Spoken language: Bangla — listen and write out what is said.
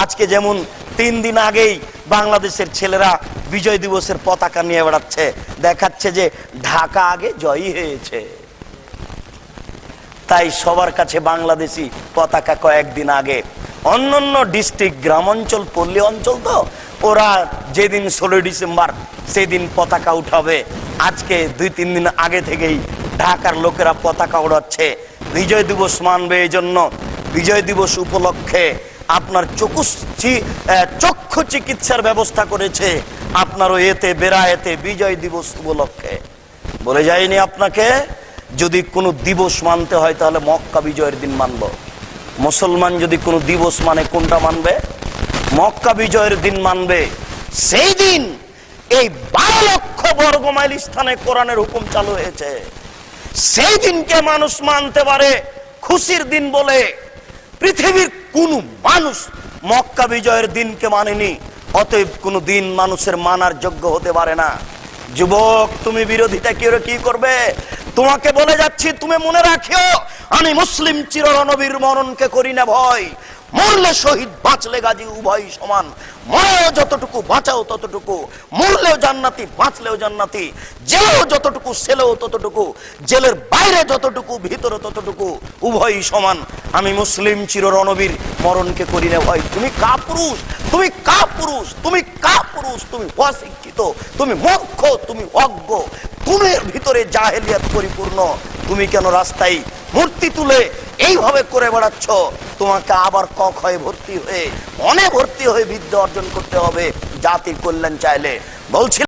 আজকে যেমন 3 দিন আগেই বাংলাদেশের ছেলেরা বিজয় দিবসের পতাকা নিয়ে বেড়াচ্ছে, দেখাচ্ছে যে ঢাকা আগে জয়ী হয়েছে। তাই সবার কাছে বাংলাদেশি পতাকা কয়েকদিন আগে। অন্যান্য ডিস্ট্রিক্ট, গ্রাম অঞ্চল, পল্লী অঞ্চল তো ওরা যেদিন 16 ডিসেম্বর সেদিন পতাকা উঠাবে। আজকে 2-3 দিন আগে থেকেই ঢাকার লোকেরা পতাকা উড়াচ্ছে, বিজয় দিবস মানবে। এই জন্য বিজয় দিবস উপলক্ষে আপনার চক্ষু চিকিৎসার ব্যবস্থা করেছে আপনারও এতে বেড়ায়েতে বিজয় দিবস উপলক্ষে। বলে যায়নি আপনাকে যদি কোনো দিবস মানতে হয় তাহলে মক্কা বিজয়ের দিন মানব। মুসলমান যদি কোনো দিবস মানে কোনটা মানবে? মক্কা বিজয়ের দিন মানবে। সেই দিন এই 12 লক্ষ বর্গ মাইল স্থানে কোরআনের হুকুম চালু হয়েছে। সেই দিনকে মানুষ মানতে পারে খুশির দিন বলে। পৃথিবীর কোন মানুষ মক্কা বিজয়ের দিনকে মানেনি, অতএব কোন দিন মানুষের মানার যোগ্য হতে পারে না। যুবক, তুমি বিরোধিতা কি করবে? তোমাকে বলে যাচ্ছি, তুমি মনে রাখিও, আমি মুসলিম চিররণবীর মরণকে করি না ভয়। মরলে শহীদ, বাঁচলে গাজী, উভয় সমান। মরো যতটুকু, বাঁচাও ততটুকু। মরলেও জান্নাতি, বাঁচলেও জান্নাতি। জেলেও যতটুকু, সেলেও ততটুকু। জেলের বাইরে যতটুকু, ভিতরে ততটুকু। উভয়ই সমান। আমি মুসলিম চিররণবীর মরণকে করি না ভয়। তুমি কাপুরুষ, তুমি কাপুরুষ, তুমি কাপুরুষ, তুমি অশিক্ষিত, তুমি মূর্খ, তুমি অজ্ঞ, তোমার ভিতরে জাহেলিয়াত পরিপূর্ণ। তুমি কেন রাস্তায় মূর্তি তুলে এইভাবে করে বেড়াচ্ছ? তোমাকে আবার কখয় ভর্তি হয়ে, অনে ভর্তি হয়ে বিদ্যা অর্জন করতে হবে জাতির কল্যাণ চাইলে। বলছি